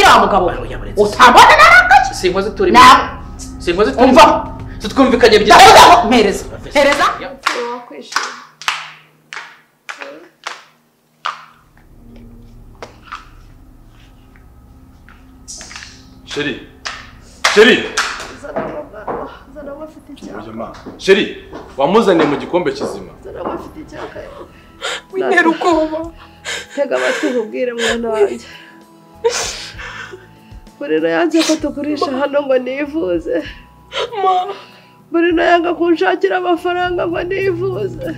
nkubwira wa mugabo utabona narakaje sinkoze turi sinkoze umva twumvikanye bya mpereza wakwishima Sheri zana bafite icyaka Sheri wamuzaniye mu gikombe kizima zana bafite icyaka wintera ubwoba tega amatwi nkubwire mwana wanjye Burino yanze ko tugurisha hano ngo nivuze Burino yanga kunshakira amafaranga ngo nivuze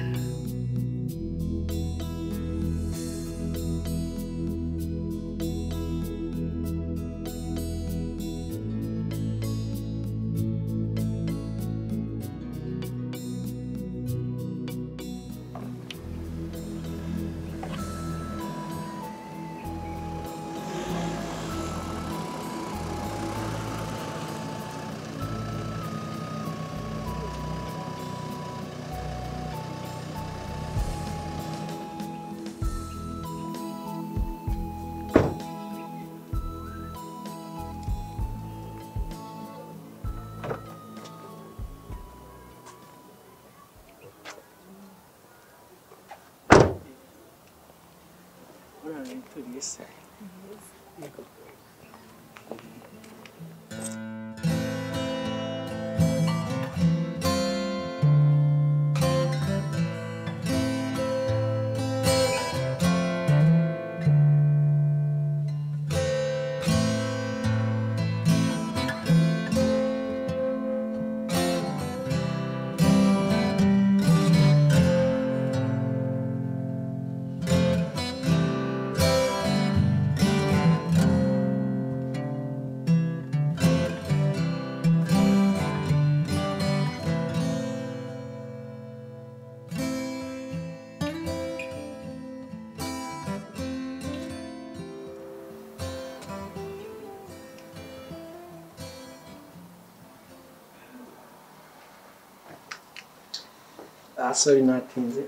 sorry natinze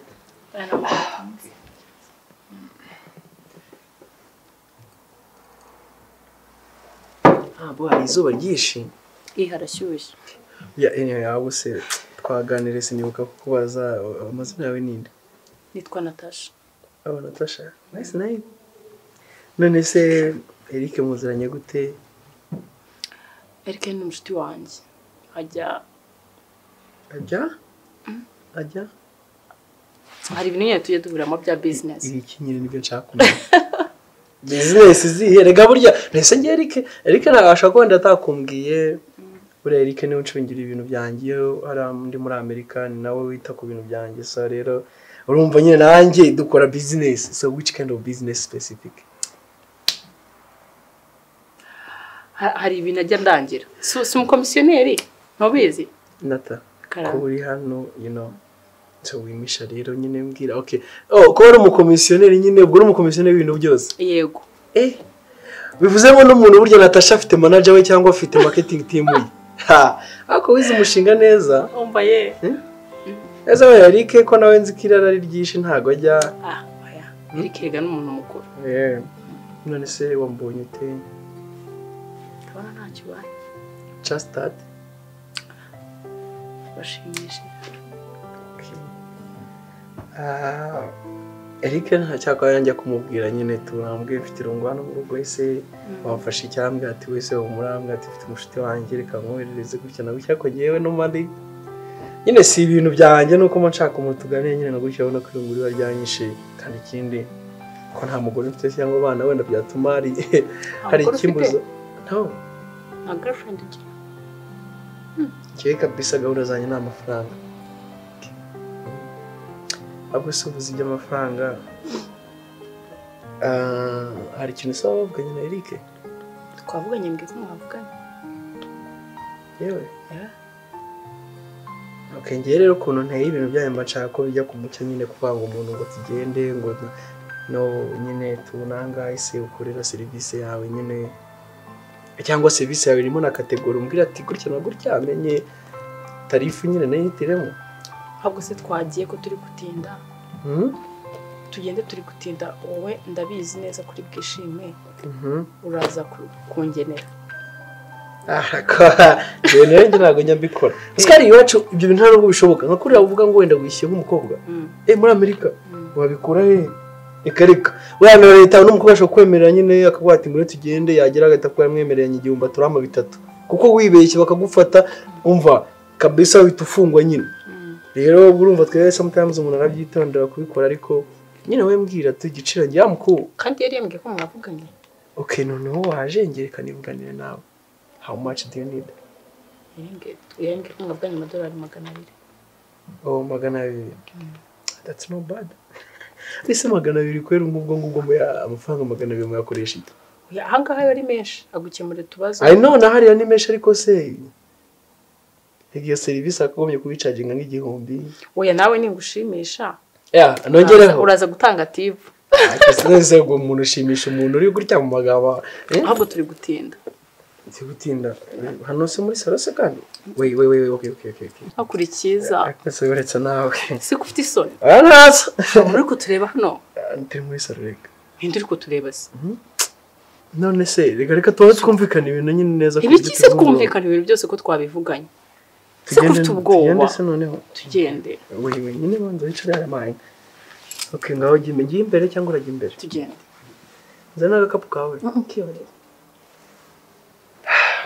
bo hari izuba ryinshi harashyushye yawe se twaganire sinibuka kukubaza amazina yawe ninde nitwa Natasha Natasha nice name none se Eric muziranye gute Eric ni umushuti wanjye ajya hari ibintu nyine tujye duhuramo bya business iki nyine nibyo nshaka kumenya business ziherega burya nese nge Eric nabasha ko wenda atakumbwiye buriya Eric niwe uncungira ibintu byanjye ndi muri Amerika ni nawe wita ku bintu byanjye so rero urumva nyine nanjye dukora business so which kind of business specific hari ibintu ajya ndangira si umukomisiyoneri ntubizi Nata ko uri hano so wimisha rero nyine mbwira okay ko ari umukomisiyoneri nyine ubwo uri umukomisiyoneri ibintu byose yego bivuze ngo n'umuntu burya Natasha afite manager we cyangwa afite marketing team we ako wize umushinga neza umva ye eza we Eric ko nawe nzi kirara ari ryinshi ntago ajya oya Eric rega n'umuntu mukuru none se wambonye ute kabana nta kibaye just that bashimishije Eric ntacyakora yanjye kumubwira nyine turambwe mfite irungu hano mu rugo ese wamfashe icyambwe ati wese umurambwe ati mfite umushuti wanjye reka nkoherereze gutya na gutya ko ngewe n'umandi nyine si ibintu byanjye nuko mo nshaka umuntu tuganira nyine no gutya ubona ko irungu riba ryanyishe kandi ikindi ko nta mugore mfite cyangwa abana wenda byatuma hari ikimbuzo nta girlfriend ngewe kabisa gahunda zanjye ni amafaranga abo se ubuze iby'amafaranga hari ikintu usaba bavuganye na Eric twavuganye mbwe ko mwavuganye yewe okay ngiye rero ukuntu nteye ibintu byayo mbashaka ko bijya ku mucyo nyine kuvanga umuntu ngo tugende ngo no nyine tunanga ise ukorera service yawe nyine cyangwa service yawe irimo na category umbwira ati gutya na gutya amenye tarifu nyine nayitiremo ahubwo se twagiye ko turi gutinda tugende turi gutinda wowe ndabizi neza kuri bwishime uraza kungenera rero njye ntabwo njya mbikora sikari iwacu ibyo bintu ntabwo bishoboka nka kuriya uvuga ngo wenda wishyuye nk'umukobwa muri Amerika wabikora reka wenda leta n'umukobwa ashobora kwemerera nyine akavuga ati muri tugende yagera agahita ko yamwemereranye igihumbi aturama 3 kuko wibeshye bakagufata umva kabisa uhita ufungwa nyine rero urumva twese sometimes umuntu arabyitondera kubikora ariko nyine we mbwira tugicira njya mukuru kandi yari yambwiye ko mwavuganye okay noneho waje ngerekana ivuganire nawe how much do you need yenge ko mwavuganye $200 oh $200 that's not bad ese $200 kwera ngubwo amafaranga $200 muyakoresha iki ahangaha yari menshi agukemura tubazo I know nahari ni menshi ariko se iyo service akagomye kubicaginga nk'igihumbi oya nawe ningushimisha nongereho uraza gutanga tive nese ngo umuntu ushimisha umuntu uri gutya mu magaba ahubwo turi gutinda hano se muri salose kandi we okay akurikiza ese uretse nawe si kufite isoni araza muri kutureba hano ndi muri saloreka indi ko tureba se none se reka twumvikana ibintu nyine neza ko ibikise twumvikana ibintu byose ko twabivuganye tugende ubwoba tugende we nyine banza wicara amaye okay ngaho ngiye imbere cyangwa urajya imbere tugende zana agakapu kawe kiyore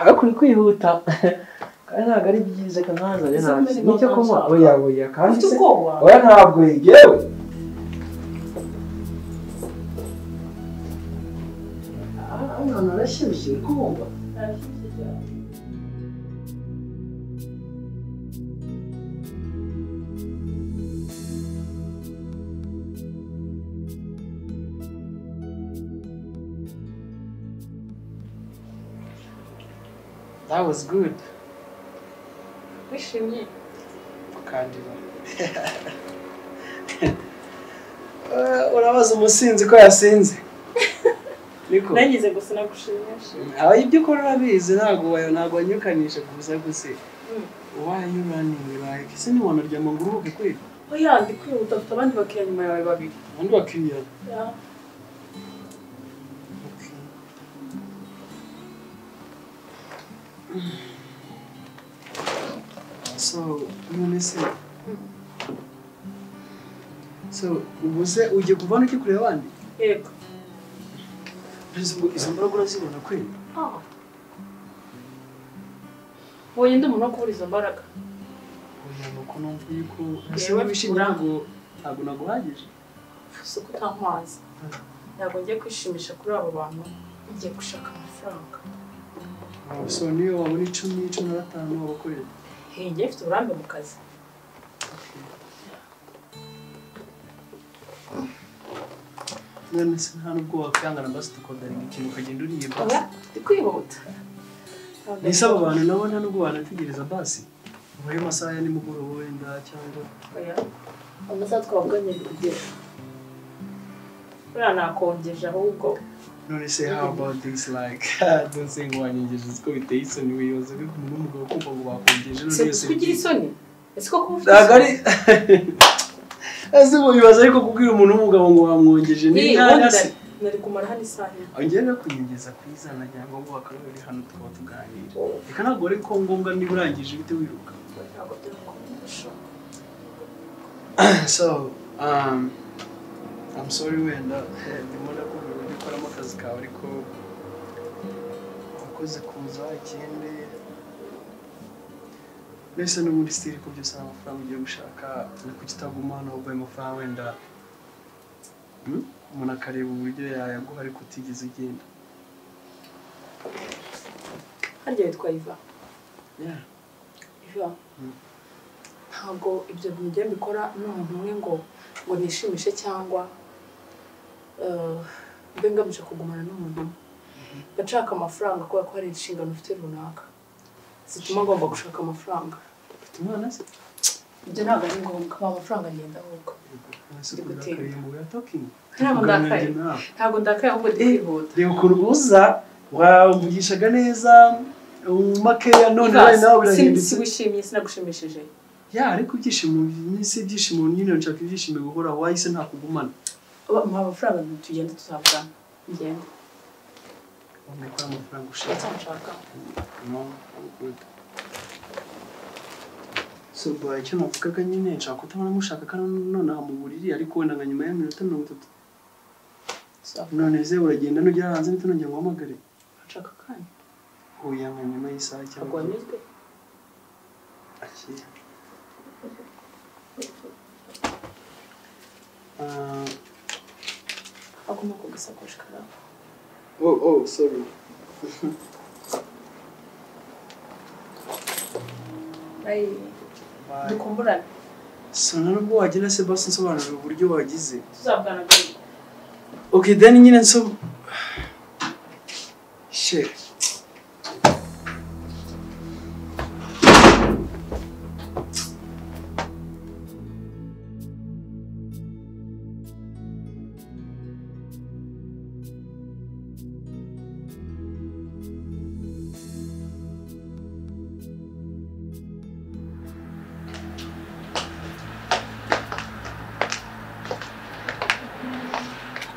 ariko uri kwihuta kandi ntabwo ari byiza kanazanye ntabwo nicyo koma oya kandi se oya ntabwo yewe Não, arashyushye kumva arashyushye cyane That was good. Wishimye kandi urabaza umusinzi ko yasinze niko nagize gusa nagushimisha ibyo ukora urabizi ntabwo wanyukanisha gusa why you running like ese ni wana ryama ngo uruhuke kweli oya ndi kwihuta afite abandi bakiriya nyuma yawe babiri abandi bakiriya so ubuze ugiye kuvana iki kureba abandi yego izo mbaraga urazibona kweli wowe ndi umuntu wo kubura izo mbaraga oya nuko numva yuko ese wishimye ntabwo naguhagije si uko utampazi ntabwo ngiye kwishimisha kuri abo bantu ngiye gushaka amafaranga so niyo wabona 10-15 wabakorera ngiye mfite uburambe mu kazi none se nta nubwo wakwihangana basi tukodaringa ikintu ukagenda uriye basi ndi kwihuta nise abo bantu nabo nta nubwo banategereza basi ubaye amasaha ya nimugoroba wenda cyangwa amasaha twavuganye kugera buriya nakongeje ahubwo none se how about this like don't say ngo wanyengeje siko biteye isoni wiyoza ko umuntu w'umugabo kumva ngo bakongeje none yose kugira isoni ese ko kuvuga ari ese wibaza ariko kubwira umuntu w'umugabo ngo wamwongeje ni nasi nari kumara hano isaha ongera kunyengeza kwizana cyangwa ngo bakaruri hano tukaba tuganira reka ntabwo ari ko ngombwa niba urangije bite wiruka so I'm sorry wenda ndimo ndakubwira ko ukora akazi kawe ariko ukoze kuza ikindi nese no muri style ko byose amafaranga ugiye gushaka ariko kitagumana ubaye amafaranga wenda umuntu akareba uburyo yayaguha ariko utigeze ugenda harya witwa Iva yeah Iva ntabwo ibyo bintu ngiye mbikora n'umuntu umwe ngo nishimishe cyangwa mbe ngamije kugumana n'umuntu bashaka amafaranga kubera ko hari inshingano ufite runaka zituma ngomba gushaka amafaranga umwana se ibyo ntabwo ari ngombwa amafaranga agenda ahubwo ntabwo ndakaye ahubwo ndi kwihuta reba ukuntu uza wamugishaga neza makeya none nawe birahindutse wishimye sinagushimishije ariko ibyishimo n'isi ibyishimo nyine nshaka ibyishimo guhora wahise nta kugumana amafaranga tugenda tuzavugana ngende Umukora amafaranga ushaka nshaka no good so boy icyo navugaga nyine nshaka kutabona mushaka kandi none mu buriri ariko wenda nka nyuma ya 30 none ze uragenda nugera hanze nitonongera nguhamagare nshaka kandi huya nka nyuma y'isaha cyangwa agwanyizwe aki agomba kugisakoshi karaho oh sorry Bye. Dukumburane. Sana nubwo wagira se basi nsobanurira uburyo wagize. Tuzavugana gute? Okay then nyine nso shit.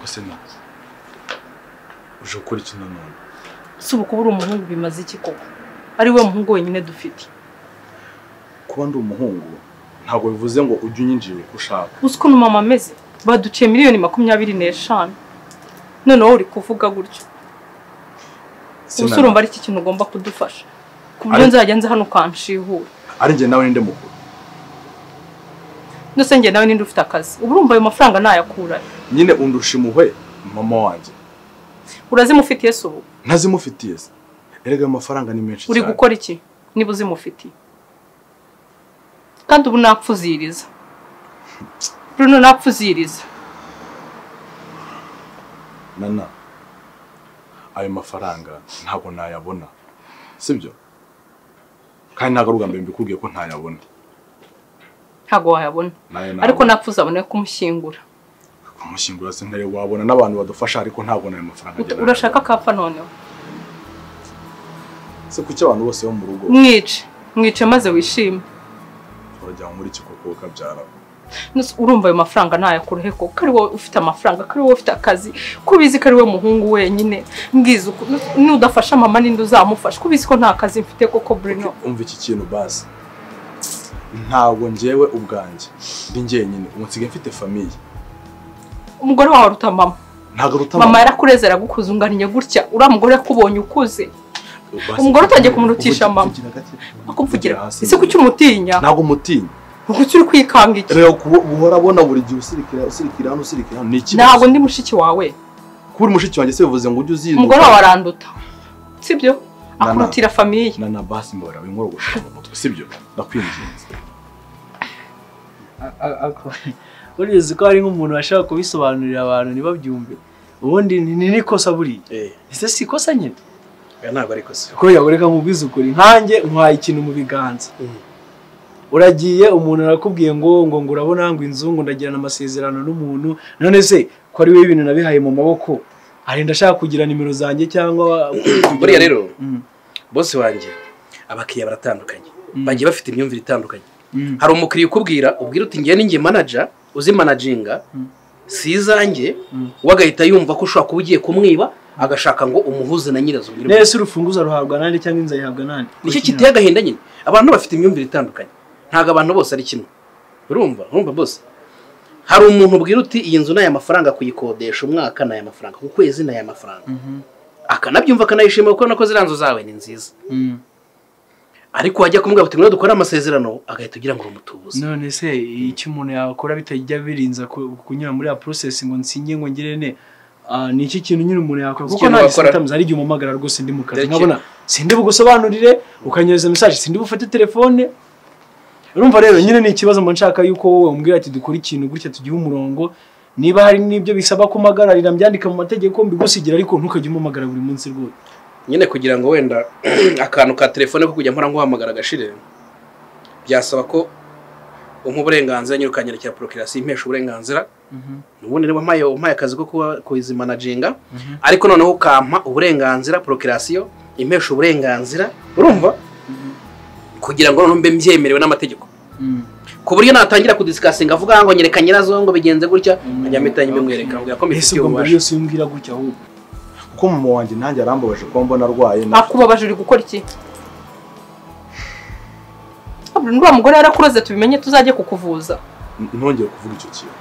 Sena uje gukora iki none si ubu kuba uri umuhungu bimaze iki koko ari we muhungu wenyine dufite kuba ndi umuhungu ntabwo bivuze ngo ujye unyinjira uko ushaka uzi ukuntu mama ameze baduciye miliyoni 25 none wowe uri kuvuga gutyo ubu urumva ari iki kintu ugomba kudufasha ku buryo nzajya nza hano ukanshihura ari njye nawe ninde mukuru nose njye nawe ninde ufite akazi ubu urumva ayo mafaranga nayakura nyine undusha impuhwe mama wanjye urazimufitiye se ubu ntazimufitiye se erega amafaranga ni menshi cyane uri gukora iki niba uzimufitiye kandi ubu napfuziriza Bruno napfuziriza nana ayo mafaranga ntabwo nayabona sibyo kandi ntabwo rugambe mbikubwiye ko ntayabona ntago wayabona ariko napfuza abone kumushyingura kumushyingura se ntare wabona n'abantu badufasha ariko ntabwo nayo mafaranga agenda urashaka kapfa noneho se kuki abantu bose bo mu rugo mwice maze wishime urajya muri kikoko kabyara urumva ayo mafaranga nayakura he ko ari wowe ufite amafaranga ari wowe ufite akazi kubizi ko ari we muhungu wenyine mbwiza uko nudafasha mama ninde uzamufasha kubizi ko nta kazi mfite koko Bruno umva iki kintu basi ntabwo njyewe ubwanjye ndi njyenyine umusige mfite famille umugore wawe ruta mama ntago ruta mama yarakureze aragukuza unganye gutya uramugore yakubonye ukuze umugore utagiye kumurutisha mama akumvugira ese kuki umutinya ntago mutinya kuki uri kwikanga iki rero guhora abona buri gihe usirikira hano ni iki ntago ndi mushiki wawe kuri mushiki wanjye se bivuze ngo ujye uzinduka umugore wawe aranduta sibyo akurutira famille nana basi mbora winkoro gushaka mu mutwe sibyo ndakwinginze urizi ko hari nk'umuntu washaka kubisobanurira abantu nibabyumve ubundi ni nikosa buri ese si kosa nyine ntabwo ari kosa ko yaboreka mu bwizukuri nkanjye nkwaye ikintu mu biganza uragiye umuntu arakubwiye ngo urabona ngo inzu ngo ndagirana amasezerano n'umuntu none se ko ari we ibintu nabihaye mu maboko ari ndashaka kugira nimero zanjye cyangwa buriya rero bose wanjye abakiriya baratandukanye bagiye bafite imyumvire itandukanye hari umukiriya ukubwira ubwira uti ngiye ninjye manager uzi managinga si izanjye wagahita yumva ko ushobora kuba ugiye kumwiba agashaka ngo umuhuze na nyirazo nese urufunguzo ruhabwa nande cyangwa inza yihabwa nande nicyo kiteye agahinda nyine abantu bafite imyumvire itandukanye ntago abantu bose ari kimwe urumva bose hari umuntu ubwira uti iyi nzu n'aya mafaranga kuyikodesha umwaka n'aya mafaranga ku kwezi n'aya mafaranga akanabyumva akanayishima kuko nako ziriya nzu zawe ni nziza ariko wajya kumubwira uti ngo dukore amasezerano agahita ugira ngo umutubuze none se icyo umuntu yakora bitajya birinza kunyura muri ya process ngo nsinye ngo ngire ne ni iki kintu nyine umuntu yakora kuko nta sometimes ari igihe umumagara rwose ndi mu kazi nkabona sindi bugusobanurire ukanyereza message sindi bufate telefone urumva rero nyine ni ikibazo mba nshaka yuko wowe umbwira ati dukora ikintu gutya tugiye umurongo niba hari n'ibyo bisaba kumagararira mbyandika mu mategeko mbigusigira ariko ntukajye umumagara buri munsi rwose nyine kugira ngo wenda akantu ka telefone ko kujya mpora nguhamagara agashire byasaba ko uburenganzira nyine ukanyerekera procreation impesha uburenganzira nubundi niba mpaye akazi ko kuba kuizi managinga ariko noneho ukampa uburenganzira procreation impesha uburenganzira urumva kugira ngo mbe mbyemerewe n'amategeko ku buryo natangira kudisikasinga avuga ngo nyereka nyirazo ngo bigenze gutya ajya mpita nyimwereka avuga ko ese mbifitiye ubwo mbere ububasha yose umbwira gutya ahubwo kuko mama wanjye nanjye arambabaje ko mbona arwaye akubabaje uri gukora iki Bruno mugore yarakuroze tubimenye tuzajye kukuvuza ntongere kuvuga icyo kintu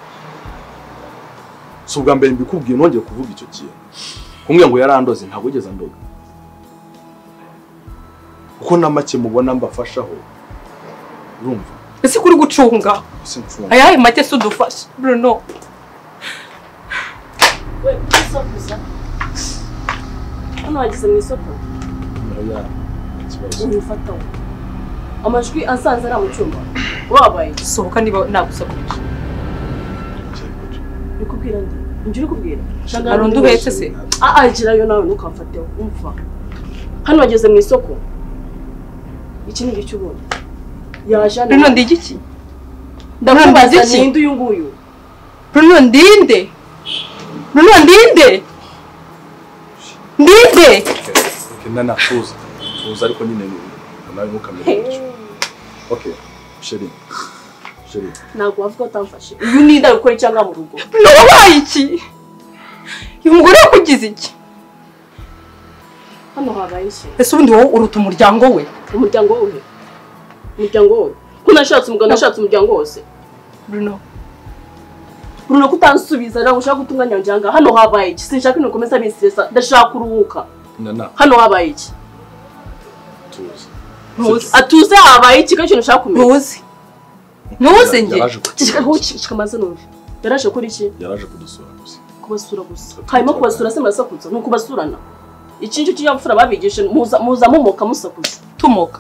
si ubwa mbere mbikubwiye ntongere kuvuga icyo kintu kumbwira ngo yarandoze ntabwo ugeze andoga kuko na make mubona mbafashaho urumva ese kuri gucunga ayahe make se udufasha Bruno we kusakuza hano wagize mu isoko umufataho amajwi asanze ari mu cyumba wabaye sohoka niba nagusakurije bikubwira ndi njye uri kubwira arundi uhetse se agirayo nawe ntukamfateho umva hano wageze mu isoko iki ni igice ubundi yaje Bruno ndi igiki ndakubaza ninde uyu nguyu Bruno ndinde nana tuza ariko nyine nawe mukamenya okay sheri ntabwo wavuga utamfashe uyu ni inda gukora cyangwa mu rugo wabaye iki uyu mugore yakugize iki hano habaye iki ese ubundi wowe uruta umuryango we umuryango wowe ko nashatse umugabo nashatse umuryango wose Bruno kutansubiza nawe ushaka gutunganya njyanga hano habaye iki sinshaka no komeza bistressa ndashaka kuruhuka nana hano habaye iki tuza atuze habaye iki kandi nshaka kumenya ntuze nge kamaze numve yaraje kuri iki yaraje kudusura gusa kubasura gusa hanyuma kubasura se murasakuza nuko basurana iki cyo cy'abafura babigishe muza mumoka musakuza tumoka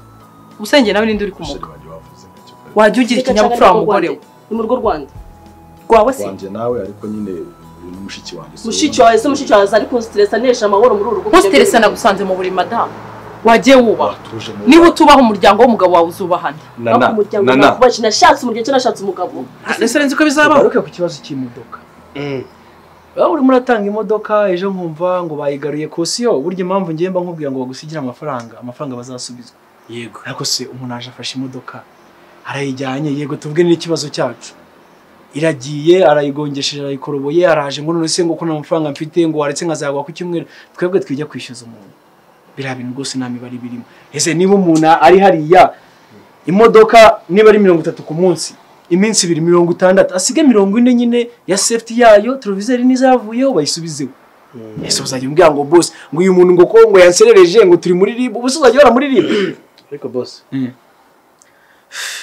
ubusenge nawe ninde uri kumoka wajya ugira ikinyabupfura mugore we ni mu rugo Rwanda rwawe se wanjye nawe ariko nyine ni mushiki wanjye mushiki wawe ariko stress anesha amahoro muri urugo ko stress nagusanze mu buri madamu wagiye wubaha niba utubaho umuryango w'umugabo wawe uzubahana nana kubashi nashatse umuryango cyo nashatse umugabo ese renze ko bizabaho garuke ku kibazo cy'imodoka baba urimo uratanga imodoka ejo nkumva ngo bayigaruye kosiyo burya impamvu ngiye mba nkubwira ngo bagusigire amafaranga bazasubizwa yego ariko se umuntu aje afashe imodoka arayijyanye yego tuvuge n'ikibazo cyacu iragiye arayigongesheje arayikoroboye araje ngo none se ngo ko nta mafaranga mfite ngo waretse nkazagwa ku cyumweru twebwe twijya kwishyuza umuntu biriya bintu rwose nta mibare birimo ese niba umuntu ari hariya imodoka niba ari 30 ku munsi iminsi 260 asige 40 nyine ya safety yayo televiseri nizavuyeho bayisubizeho ese uzajya umbwira ngo boss ngo uyu muntu ngo ko ngo yanserereje ngo turi muri RIB ubuso uzajya bara muri RIB ariko boss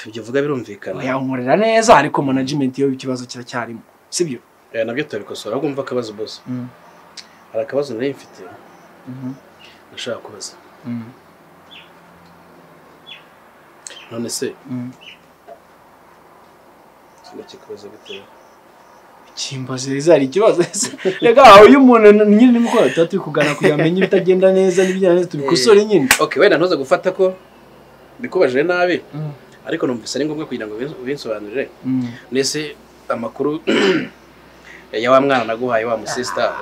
ibyo vuga birumvikana yankorera neza ariko management yo ikibazo kiracyarimo sibyo nabyo turabikosora ahubwo mva akabazo boss hari akabazo nari mfite nashaka kubaza none se sinakikubaza bitewe kimbaze zari ikibazo rega uyu muntu nyine nimukora turi kugana kuyamenya ibitagenda neza n'ibijyana neza tubikosore nyine okay wenda ntuza gufata ko bikubaje nabi ariko numvise ari ngombwa kugira ngo binsobanurire nese amakuru ya wa mwana naguhaye wa musista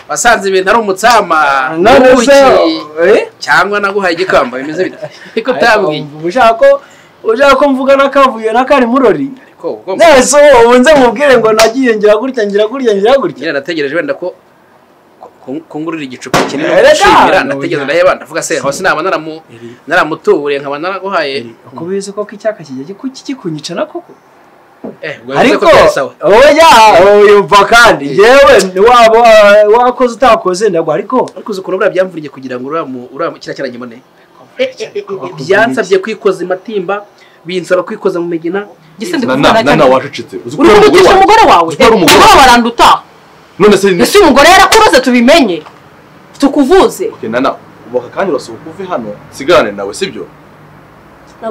wasanze ibintu ari umutsama cyangwa naguhaye igikamba bimeze bite ariko tabwiye ushaka ko mvuga nakavuye nakari murori nese ubunze mubwire ngo nagiye ngira gutya nyine nategereje wenda ko kungurira igicupa kinini gushimira nategereje ndaheba ndavuga se hose naba naramutuburiye nkaba naraguhaye kubize ko icyaka kijye kikunyica nako ariko yumva kandi yewe wabo wakoze utakoze ndagwa ariko ukuntu buriya byamvuriye kugira ngo kiriya cyaranyimone byansabye kwikoza imatimba binsaba kwikoza mu migina nana wacecetse uri kuvugisha umugore wawe umugore waranduta none se ese umugore yarakuroze tubimenye tukuvuze nana uboka kandi urasohoka uve hano sigarane nawe sibyo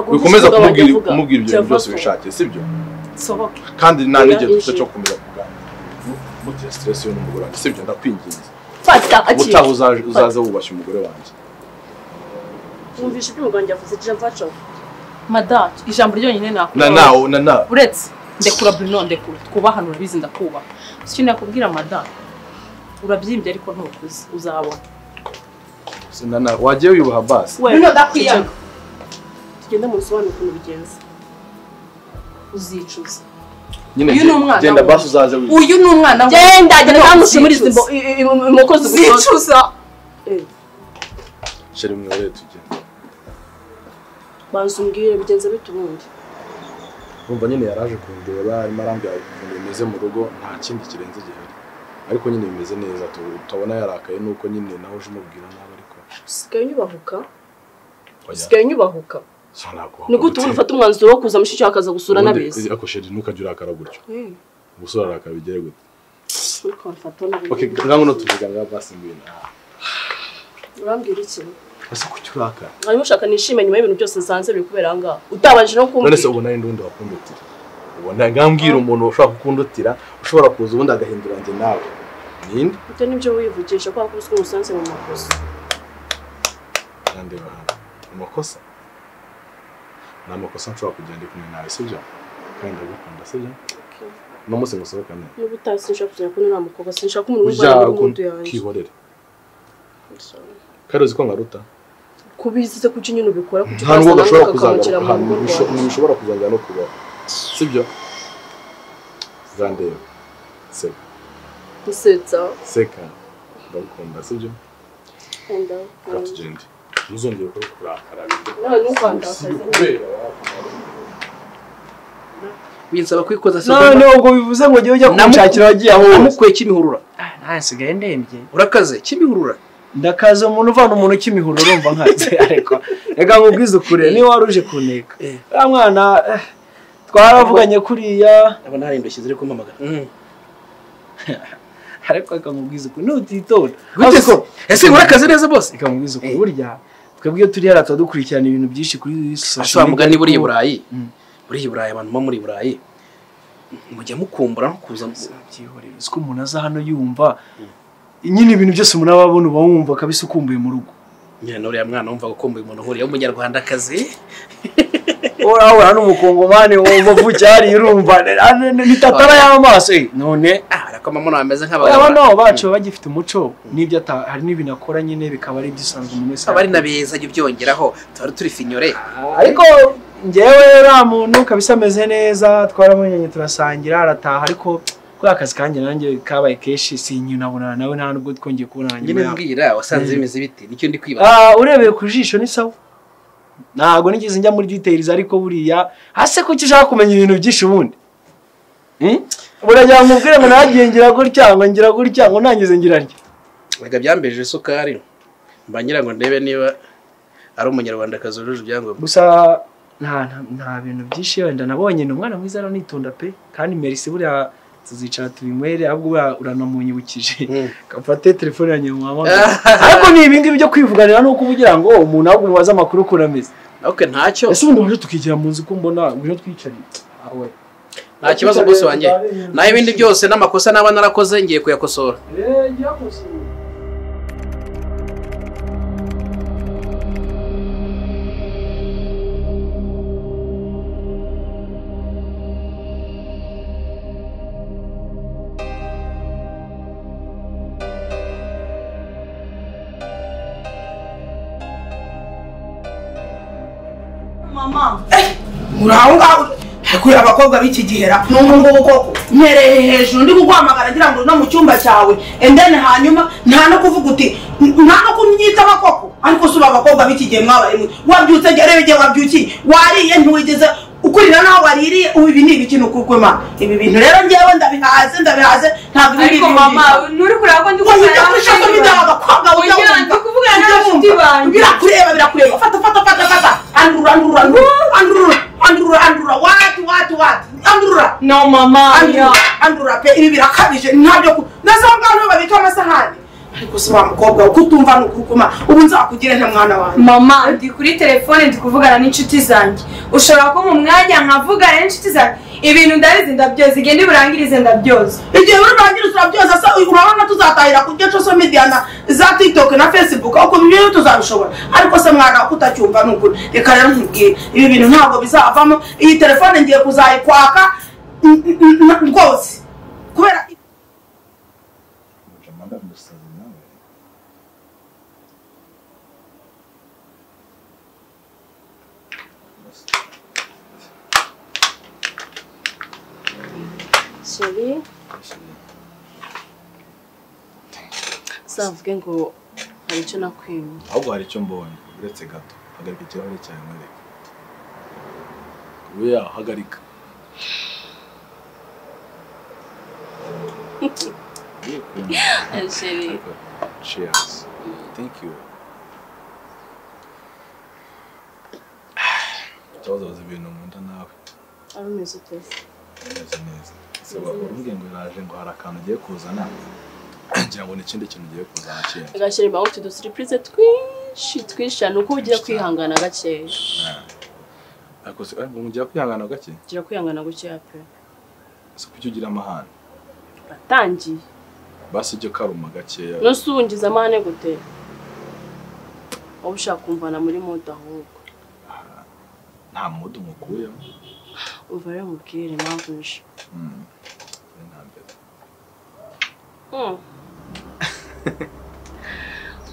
wikomeza kumubwira ibyo byose wishakiye sibyo kandi nta n'igihe dufite cyo kumenya kuganira mutira stress yo n'umugore wanjye sibyo ndakwinginze utaha uzaze wubashye umugore wanjye wumvishe ibyo umuganga yavuze je mvacho madame ijambo ryonyine nakubwira nana uretse ndekura Bruno ndekura twubahana urabizi ndakubaha icyo nakubwira madame urabyimbye ariko ntukuze uzabona nana wagiye wiyubaha basi Bruno ndakwiyanga tugende mu nsobanuro ukuntu bigenza uzicuza nyine uyu ni umwana genda basi uzaze wiwe uyu ni umwana genda namushimuriza inkoko zicuza sheri mwere tugende banza umbwire bigenza bite ubundi urumva nyine yaraje kundeba arimo arambwira ukuntu bimeze mu rugo nta kindi kirenze gihari ariko nyine bimeze neza tubona yarakaye nuko nyine nawe uje umubwira nabi ariko usigaye nyubahuka ni gute ubundi ufata umwanzuro wo kuza mushiki wawe akaza gusura n'abeza ako sheri ntukajya urakara gutyo gusura arakara bigere gute okay ngango no tuvuga nga basi ngwino urambwira iki ese kuki urakara arimo ushaka nishime nyuma y'ibintu byose zanze biri kubera ngaho utabanje no kumbwira none se ubona n'undi wakundutira ubona ngambwira umuntu ushaka kukundutira ushobora kuza ubundi agahindura njye nawe ninde ibyo nibyo wivugisha kwa kuruswa umusanze mu makosa kandi amakosa nta makosa nshobora kugenda kumwe nawe sibyo kandi ndagukunda sibyo no munsi ngusohokane niba utazi sinshaka kuzana ko nta mukobwa sinshaka umuntu w'umwana w'umuntu yanjye kwihorera kandi uzi ko ngaruta kubizize kuki nyine ubikora kuki nta nubwo gashobora kuzagaruka ahantu ntibishobora kuzajya no kubaho sibyo zandeba seka seka ndagukunda sibyo tugende ntuzongere kurakara binsaba kwikoza se none ubwo bivuze ngo njye ujya kumushakira wagiye aho namukwe kimihurura nsigaye ndembye urakaze kimihurura ndakaza umuntu uvana umuntu kimihurura urumva nkaze ariko reka nkubwize ukuri niba waruje kuneka ya mwana twaravuganye kuriya abana hari indoshye ziri kumpamagara ariko reka nkubwize ukuri nutitonda gute ko ese urakaze neza bose reka nkubwize ukuri burya twebwe iyo turi hara tudukurikirana ibintu byinshi kuri social media mugani buri Burayi buri Burayi abantu bo muri Burayi mujya mukumbura no kuza byihorera uko umuntu aza hano yumva nyine ibintu byose umuntu ababona uba wumva kabisa ukumbuye mu rugo nyine uriya mwana wumva ukumbuye umuntu huriye w'umunyarwandakazi ora n'umukongomani wumva vucyari urumva ni tatara y'amaso none arakoma muno ameze nk'abagabo abana bacu bagifite umuco nibyo hari n'ibintu akora nyine bikaba ari bisanzwe umuntu wese abari nabeza byongeraho turi finyore ariko ngewe ra muntu kabisa ameze neza twaramenye turasangira arataha ariko kwa kazi kanjye nanjye kabaye keshi sinyunabona nawe nta nubwo twongeye kubona nyine mbwira wasanze bimeze biti nicyo ndi kwibaza urebeye ku jisho ni sawa ntago nigeze njya muri details ariko buriya hase kuki ushaka kumenya ibintu byinshi ubundi burajya mubwire ngo nagiye ngira gutya ngo nangize ngirarya rega byambeje isukari mba ngira ngo ndebe niba ari umunyarwandakazi uruje ibyangombwa gusa nta bintu byinshi wenda nabonye ni umwana mwiza aranitonda pe kandi merci buriya tuzicara tubinywere ahubwo uranamunyibukije gafate telefone yanjye muhamagara ariko ni ibingibi byo kwivuganira nuko ubugira ngo umuntu ahubwo mubaza amakuru kurameze okay ntacyo ese ubundi waje tukigira mu nzu ko mbona ngwino twicariye awe nta kibazo bose wanjye naho ibindi byose n'amakosa naba narakoze ngiye kuyakosora ngiye kosora mama uraho ngaho kuri abakobwa b'iki gihera n'ubu ngubu koko mpereye hejuru ndi kuguhamagara ngira ngo no mu cyumba cyawe endene hanyuma nta no kuvuga uti nta no kunyita abakoko ariko suba abakobwa b'iki gihe mwabaye mwe wabyutse gerebe wabyukiye wariye ntiwigeze ukurira naho waririye ubu ibi ni ibikino kukuma ibi bintu rero ngewe ndabihaze ntabwo ibi ariko mama nuri kureba ko ndi kuvugana kuri shaka bidaha abakobwa ujya ndi kuvugana n'abashuti banjye birakureba fata andurura what andurura no mama andurura pe ibi birakabije ntabyo nazanga no babita amasahani ariko se wa mukobwa ukutumva n'ukukuma ubu nzakugire nta mwana wanjye mama ndi kuri telefone ndi kuvugana n'inshuti zanjye ushobora ko mu mwanya nkavugana n'inshuti zanjye ibintu ndabizi ndabyoza igende burangirize ndabyoza igihe urangiriza urabyoza se urabona tuzatahira kujya social media za TikTok na Facebook uko bibyo tuzabishobora ariko se mwana kutacyumva n'ukuri reka rero nkubwire ibi bintu ntabwo bizavamo iyi telefone ngiye kuzayikwaka rwose kubera Chérie. Savuge ngo hari icyo nakwimye. Ahubwo hari icyo mbonye uretse gato. Hagarika ikirahure cyawe mwereke. Oya, hagarika. Chérie. Cheers. Thank you. Tuzaza ibintu mu nda nawe. Arumeze utese. Neza. Saba urumbwiye ngo iraje ngo hari akantu ugiye kuzana. Ngira ngo ni ikindi kintu ugiye kuzana cyane. Gashire bawo tudu surprise twinshi nuko ugiye kwihangana gakeya. Ako se ngo ugiye kwihangana gake? Gira kwihangana gukeya pe. Se kuki ugira amahane? Batangiye. Basi ujye karuma gakeya. Nusungiza amahane gute? Ushaka kumvana muri moda ahubwo. Nta modo mukuyemo. Umva rero mubwire impamvu nje.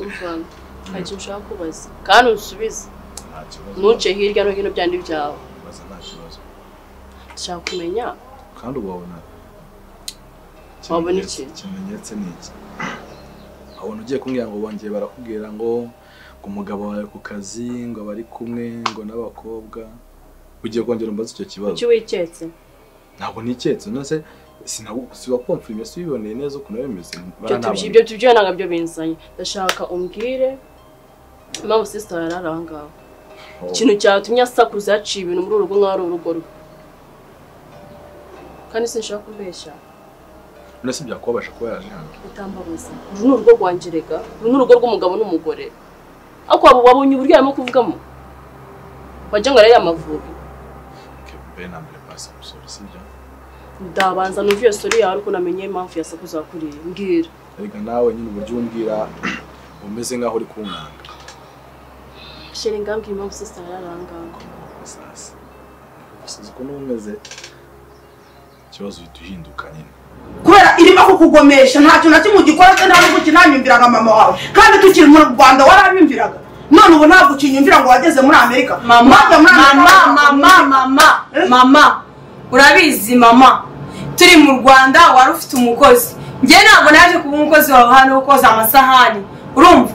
Umva, hari icyo ushaka kubaza kandi unsubize. Ntuce hirya no hino byandi byawe. Baza nta kibazo. Nshaka kumenya. Kandi ubabona. Wabona iki? Ikimenyetso ni iki? Abona ugiye kumbwira ngo bongeye barakubwira ngo umugabo wawe ku kazi ngo bari kumwe ngo n'abakobwa. Ugiye kongera umbaza icyo kibazo. Icyo wiketse? Ntabwo niketse nose siwa confirm yiboneye neza uko nabimeze. Ibyo tubyo nanga byo binsanye. Ndashaka umbwire impamvu sister yararanga. Ikintu cyatumye asakuza yaciye ibintu muri urugo nk'ari urugo rwe. Kandi sinshaka kumbeshya. Nose byakubasha kuba yaje hano. Utambabuza. Uru ni urugo rwanjirega. Uru ni urugo rw'umugabo n'umugore. Ako abo wabonye uburyo arimo kuvugamo. Wajya ngo ari amavubi. Bena mbere pasa musore sibyo. Ndabanza nuviye story yawe ariko namenye impamvu yasakuza kuri mbwira. Ariko nawe nyine uburyo umbwira umeze nkaho uri kunkanga. Shere ngambye impamvu sister yararanga. Sasa. Sizi ko numeze. Kibazo bituhinduka nyine. Kubera irimo kukugomesha nta kintu na kimwe ugikora kandi ntabwo kinanyumviraga mama wawe kandi tukiri mu Rwanda waranyumviraga none ubu ntabwo kinyumvira ngo wageze muri Amerika. Mama urabizi mama turi mu Rwanda wari ufite umukozi njye ntabwo naje kuba umukozi wawe hano ukoza amasahani urumva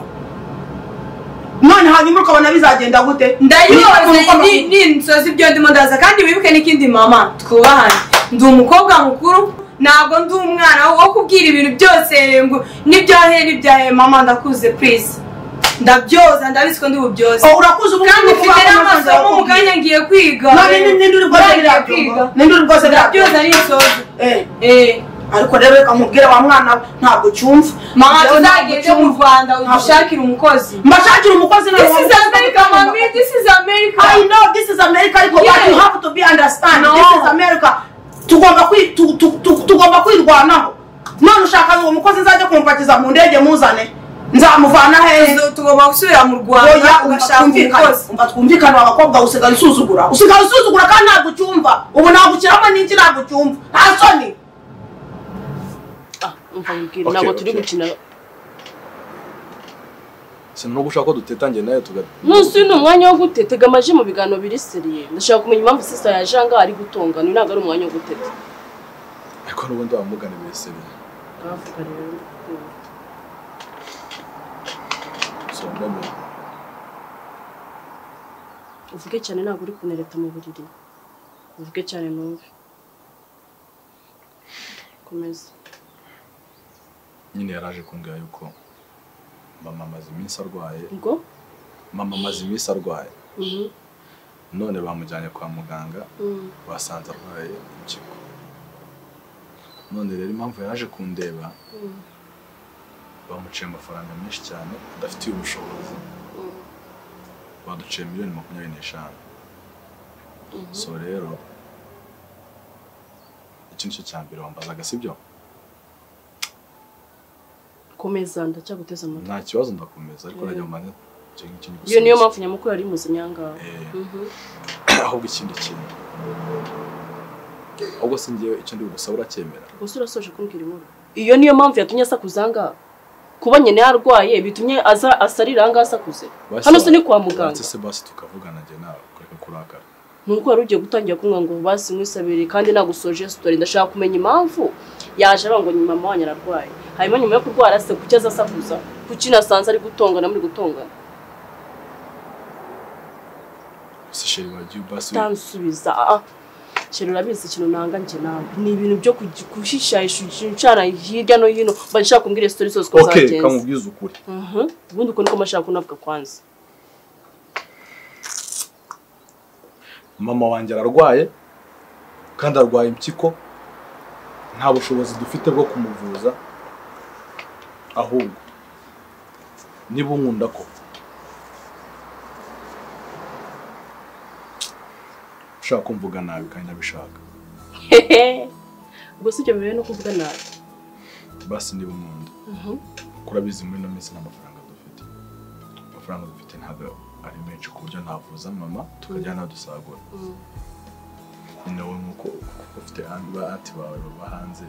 none hanyuma ukabona bizagenda gute? Ndayibaza ni nsozi ibyo ndimo ndaza kandi wibuke n'ikindi mama twubahane ndi umukobwa mukuru ntabwo ndi umwana wo kubwira ibintu byose ngo n'ibyahe mama ndakuze please ndabyoza ndabizi ko ndi bubyoze urakuze ubu kandi ufite n'amasomo mu kanya ngiye kwiga nindi uri bwose ndabyoza n'insozi ariko rero reka mubwire wa mwana ntabwo cyumva mama tuzagende mu Rwanda udushakira umukozi mbashakira umukozi this is America mami this is America I know this is America ariko but you have to be understand this is America tugomba kwirwanaho none ushaka ngo umukozi nzajya kumpakiza mu ndege muzane nzamuvana heza tugomba gusubira mu Rwanda ugashaka umukozi umva twumvikana abakobwa usigaye usuzugura kandi ntabwo cyumva ubu ntabwo kiramo n'iki ntabwo cyumva nta soni umva mbwira ntabwo turi gukina Sino gushaka ko dutetangiye nayo tuga Nusi ni umwanya wo gutetega amaje mu bigano biri seriye ndashaka kumenya impamvu sister yaje anga ari gutongana ntabwo ari umwanya wo guteta ariko n'ubundi bamugana biri seriye avuga rero so ndamye uvuge cyane ntabwo uri kunereta mu buriri uvuge cyane numve komeza nyine yaraje kumbwira yuko mama amaze iminsi arwaye ngo mama amaze iminsi arwaye none bamujyanye kwa muganga basanze arwaye impyiko none rero impamvu yaraje kundeba bamuciye amafaranga menshi cyane adafitiye ubushobozi baduciye $25,000 so rero ikintu cyo cyambere wambazaga sibyo komeza ndacyaguteza amatwi nta kibazo ndakomeza ariko najya mane iyo niyo mpamvu nyamukuru ari muzinyanga ahubwo ikindi kintu ahubwo singiye icyo ndi gusaba uracyemera gusa urasoje kumbwira inkuru iyo niyo mpamvu yatumye asakuzanga kuba nyene yarwaye bitumye asarira anga asakuze hano se ni kwa muganga se basi tukavugana nje nawe kureka kurakara nuko wari ugiye gutangira kumwe ngo basi nkwisabire kandi nagusoje story ndashaka kumenya impamvu yaje ngo ni mama wanyu ararwaye hanyuma nyuma yo kurwara se kuki azasakuza kuki nasanze ari gutongana muri gutongana se sheri wagiye basi tansubiza sheri urabizi ikintu nanga nje nawe ni ibintu byo kuhishahisha incana hirya no hino bashaka kumbwira story zose ko zagenze okay kamubwiza ukuri ubundi uko niko mashaka kunavuga kwanza mama wanjye ararwaye kandi arwaye impyiko nta bushobozi dufite bwo kumuvuza ahubwo niba unkunda ko ushaka kumvuga nabi kandi abishaka ubwo si ibyo bibaye no kuvuga nabi basi niba unkunda kurabizi muri no minsi n'amafaranga dufite ntabwo ari menshi ku buryo navuza mama tukajyana dusagura nawe nkuko ufite anti bawe baba hanze